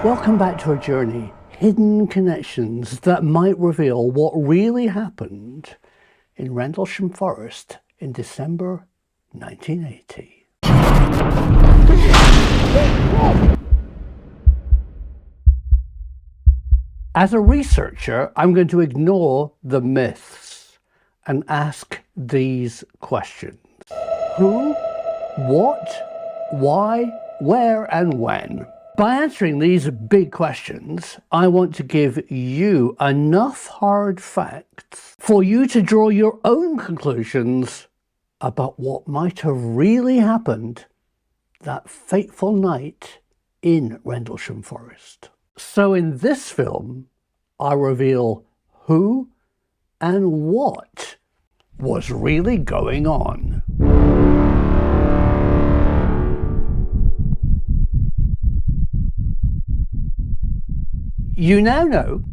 Welcome back to our journey, hidden connections that might reveal what really happened in Rendlesham Forest in December 1980. As a researcher, I'm going to ignore the myths and ask these questions. Who, what, why, where, and when? By answering these big questions, I want to give you enough hard facts for you to draw your own conclusions about what might have really happened that fateful night in Rendlesham Forest. So in this film, I reveal who and what was really going on. You now know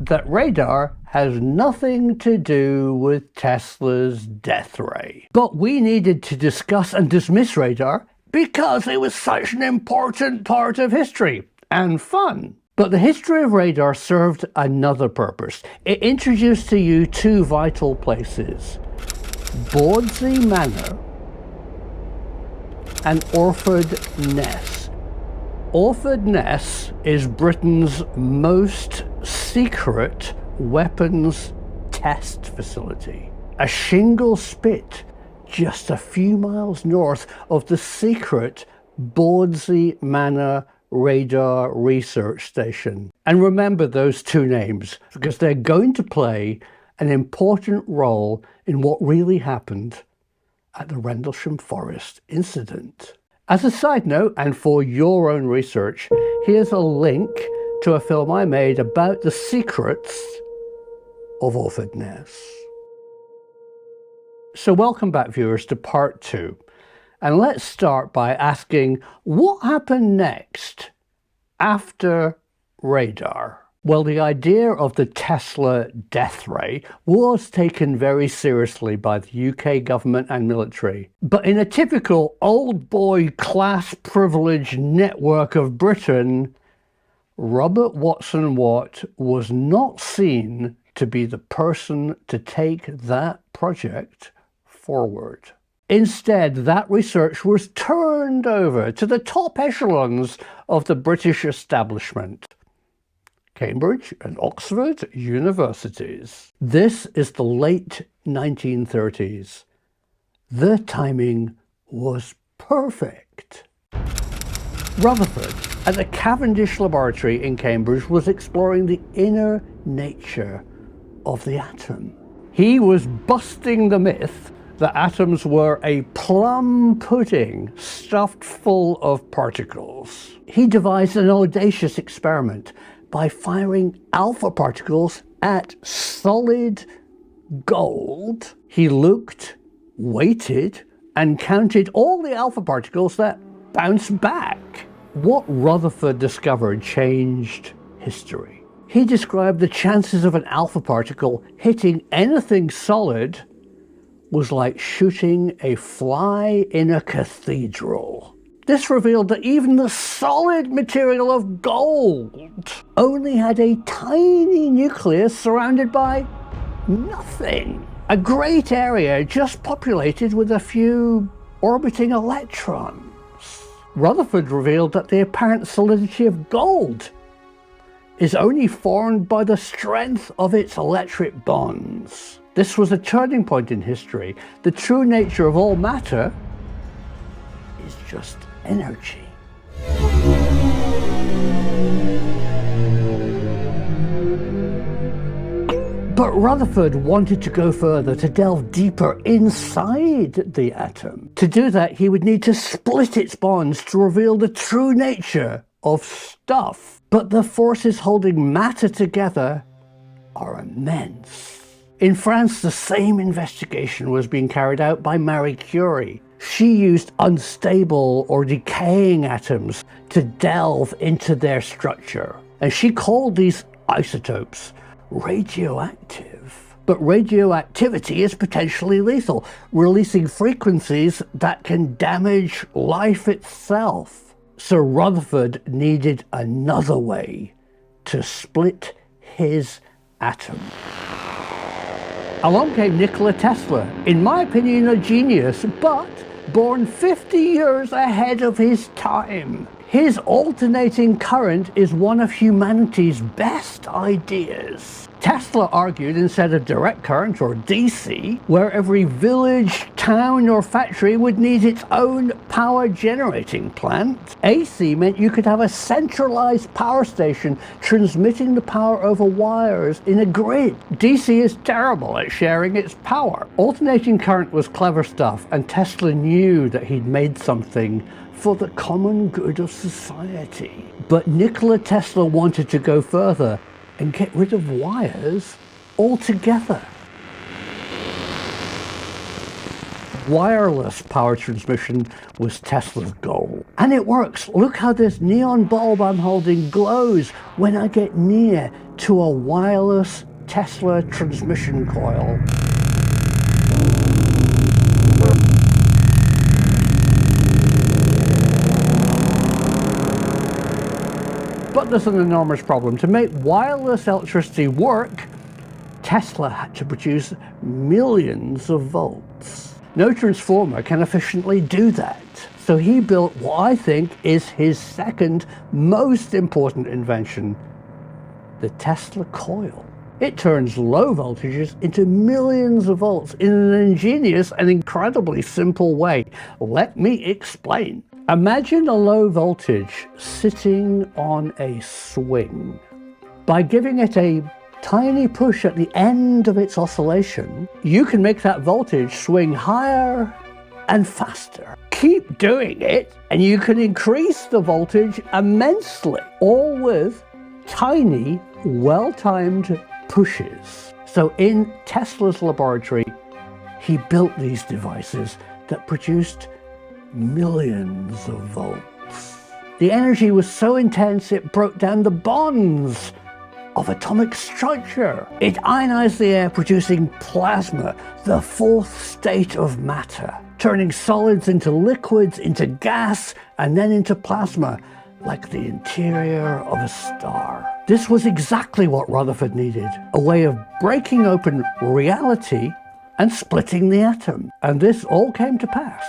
that radar has nothing to do with Tesla's death ray. But we needed to discuss and dismiss radar because it was such an important part of history and fun. But the history of radar served another purpose. It introduced to you two vital places, Bawdsey Manor and Orford, Ness. Orford Ness is Britain's most secret weapons test facility. A shingle spit just a few miles north of the secret Bawdsey Manor Radar Research Station. And remember those two names because they're going to play an important role in what really happened at the Rendlesham Forest incident. As a side note, and for your own research, here's a link to a film I made about the secrets of Orford Ness. So welcome back, viewers, to part 2. And let's start by asking, what happened next after radar? Well, the idea of the Tesla death ray was taken very seriously by the UK government and military. But in a typical old boy class privilege network of Britain, Robert Watson Watt was not seen to be the person to take that project forward. Instead, that research was turned over to the top echelons of the British establishment. Cambridge and Oxford universities. This is the late 1930s. The timing was perfect. Rutherford at the Cavendish Laboratory in Cambridge was exploring the inner nature of the atom. He was busting the myth that atoms were a plum pudding stuffed full of particles. He devised an audacious experiment by firing alpha particles at solid gold. He looked, waited, and counted all the alpha particles that bounced back. What Rutherford discovered changed history. He described the chances of an alpha particle hitting anything solid was like shooting a fly in a cathedral. This revealed that even the solid material of gold only had a tiny nucleus surrounded by nothing. A great area just populated with a few orbiting electrons. Rutherford revealed that the apparent solidity of gold is only formed by the strength of its electric bonds. This was a turning point in history. The true nature of all matter is just energy. But Rutherford wanted to go further, to delve deeper inside the atom. To do that, he would need to split its bonds to reveal the true nature of stuff. But the forces holding matter together are immense. In France, the same investigation was being carried out by Marie Curie. She used unstable or decaying atoms to delve into their structure. And she called these isotopes radioactive. But radioactivity is potentially lethal, releasing frequencies that can damage life itself. So Rutherford needed another way to split his atom. Along came Nikola Tesla, in my opinion a genius, but born 50 years ahead of his time. His alternating current is one of humanity's best ideas. Tesla argued instead of direct current, or DC, where every village, town or factory would need its own power generating plant, AC meant you could have a centralized power station transmitting the power over wires in a grid. DC is terrible at sharing its power. Alternating current was clever stuff, and Tesla knew that he'd made something for the common good of society. But Nikola Tesla wanted to go further and get rid of wires altogether. Wireless power transmission was Tesla's goal. And it works. Look how this neon bulb I'm holding glows when I get near to a wireless Tesla transmission coil. But there's an enormous problem. To make wireless electricity work, Tesla had to produce millions of volts. No transformer can efficiently do that. So he built what I think is his second most important invention, the Tesla coil. It turns low voltages into millions of volts in an ingenious and incredibly simple way. Let me explain. Imagine a low voltage sitting on a swing. By giving it a tiny push at the end of its oscillation, you can make that voltage swing higher and faster. Keep doing it and you can increase the voltage immensely, all with tiny, well-timed pushes. So in Tesla's laboratory, he built these devices that produced millions of volts. The energy was so intense it broke down the bonds of atomic structure. It ionized the air, producing plasma, the fourth state of matter, turning solids into liquids, into gas, and then into plasma, like the interior of a star. This was exactly what Rutherford needed, a way of breaking open reality and splitting the atom. And this all came to pass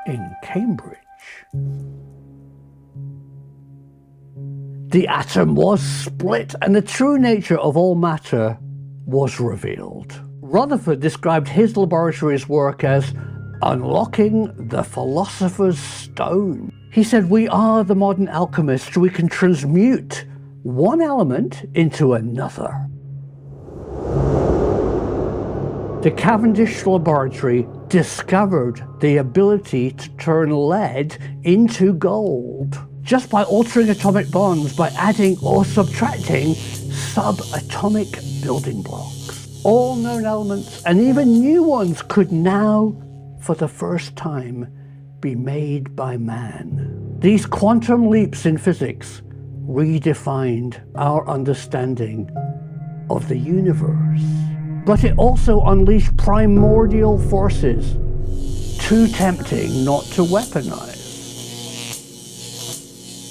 in Cambridge. The atom was split and the true nature of all matter was revealed. Rutherford described his laboratory's work as unlocking the philosopher's stone. He said, we are the modern alchemists. We can transmute one element into another. The Cavendish laboratory discovered the ability to turn lead into gold just by altering atomic bonds, by adding or subtracting subatomic building blocks. All known elements and even new ones could now, for the first time, be made by man. These quantum leaps in physics redefined our understanding of the universe. But it also unleashed primordial forces, too tempting not to weaponize.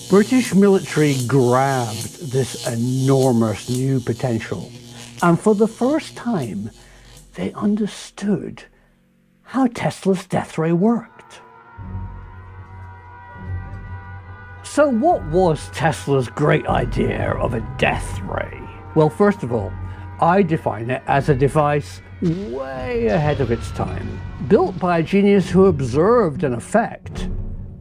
British military grabbed this enormous new potential, and for the first time, they understood how Tesla's death ray worked. So what was Tesla's great idea of a death ray? Well, first of all, I define it as a device way ahead of its time, built by a genius who observed an effect,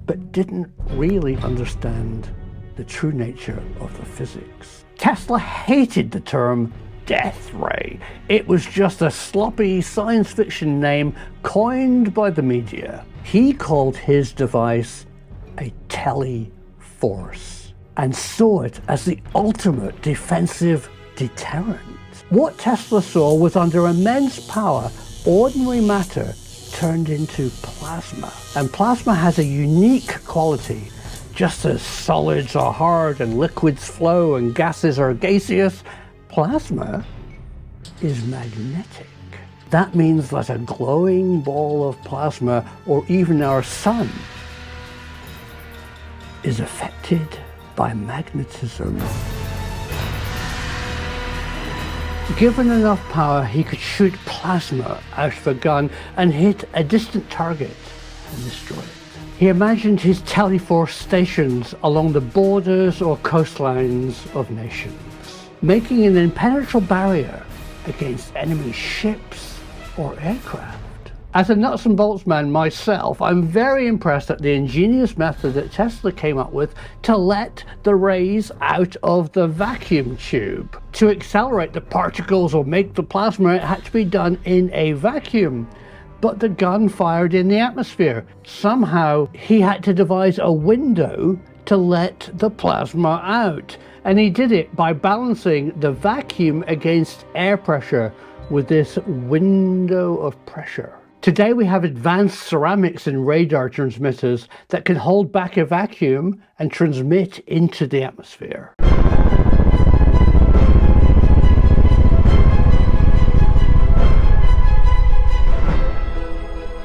but didn't really understand the true nature of the physics. Tesla hated the term death ray. It was just a sloppy science fiction name coined by the media. He called his device a teleforce and saw it as the ultimate defensive deterrent. What Tesla saw was under immense power, ordinary matter turned into plasma. And plasma has a unique quality. Just as solids are hard and liquids flow and gases are gaseous, plasma is magnetic. That means that a glowing ball of plasma, or even our sun, is affected by magnetism. Given enough power, he could shoot plasma out of a gun and hit a distant target and destroy it. He imagined his teleforce stations along the borders or coastlines of nations, making an impenetrable barrier against enemy ships or aircraft. As a nuts and bolts man myself, I'm very impressed at the ingenious method that Tesla came up with to let the rays out of the vacuum tube. To accelerate the particles or make the plasma, it had to be done in a vacuum. But the gun fired in the atmosphere. Somehow he had to devise a window to let the plasma out. And he did it by balancing the vacuum against air pressure with this window of pressure. Today we have advanced ceramics and radar transmitters that can hold back a vacuum and transmit into the atmosphere.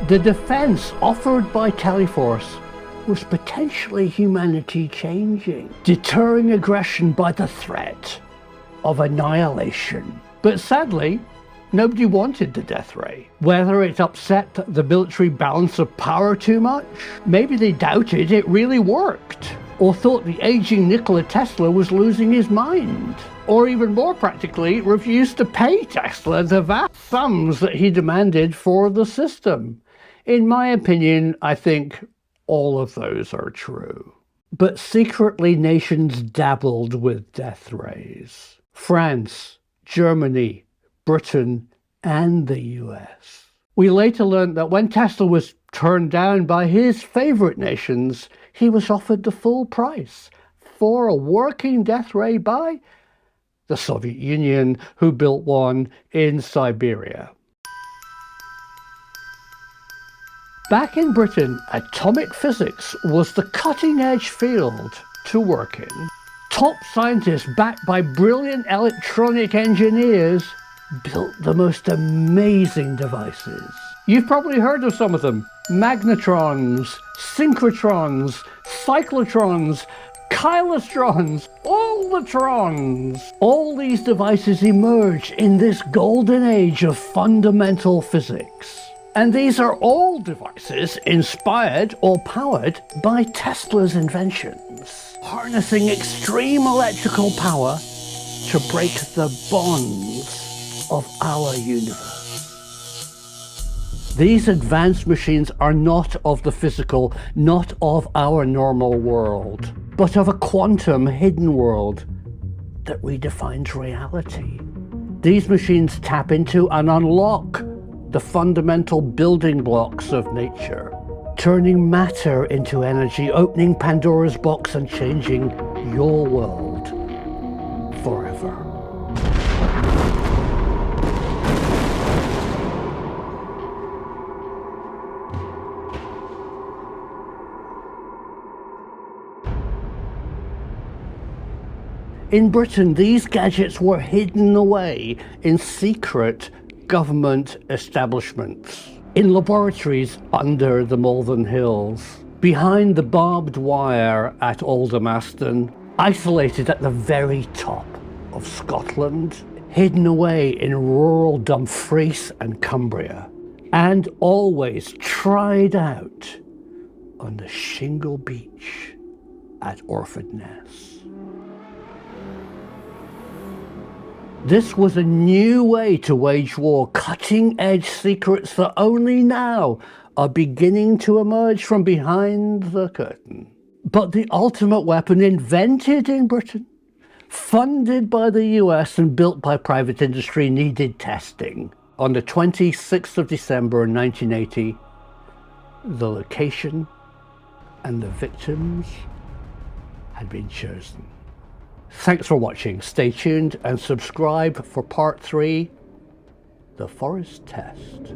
The defense offered by Teleforce was potentially humanity changing, deterring aggression by the threat of annihilation. But sadly, nobody wanted the death ray. Whether it upset the military balance of power too much, maybe they doubted it really worked, or thought the aging Nikola Tesla was losing his mind, or even more practically, refused to pay Tesla the vast sums that he demanded for the system. In my opinion, I think all of those are true. But secretly, nations dabbled with death rays. France, Germany, Britain, and the US. We later learned that when Tesla was turned down by his favorite nations, he was offered the full price for a working death ray by the Soviet Union, who built one in Siberia. Back in Britain, atomic physics was the cutting-edge field to work in. Top scientists, backed by brilliant electronic engineers, built the most amazing devices. You've probably heard of some of them: magnetrons, synchrotrons, cyclotrons, kylotrons, all the trons. All these devices emerged in this golden age of fundamental physics. And these are all devices inspired or powered by Tesla's inventions, harnessing extreme electrical power to break the bonds of our universe. These advanced machines are not of the physical, not of our normal world, but of a quantum hidden world that redefines reality. These machines tap into and unlock the fundamental building blocks of nature, turning matter into energy, opening Pandora's box and changing your world forever. In Britain, these gadgets were hidden away in secret government establishments, in laboratories under the Malvern Hills, behind the barbed wire at Aldermaston, isolated at the very top of Scotland, hidden away in rural Dumfries and Cumbria, and always tried out on the shingle beach at Orford, Ness. This was a new way to wage war, cutting-edge secrets that only now are beginning to emerge from behind the curtain. But the ultimate weapon, invented in Britain, funded by the US and built by private industry, needed testing. On the 26th of December 1980, the location and the victims had been chosen. Thanks for watching. Stay tuned and subscribe for part 3, The Forest Test.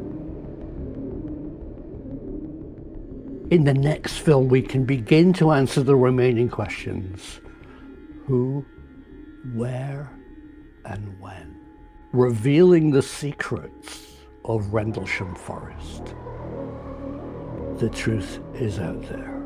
In the next film, we can begin to answer the remaining questions. Who, where, and when? Revealing the secrets of Rendlesham Forest. The truth is out there.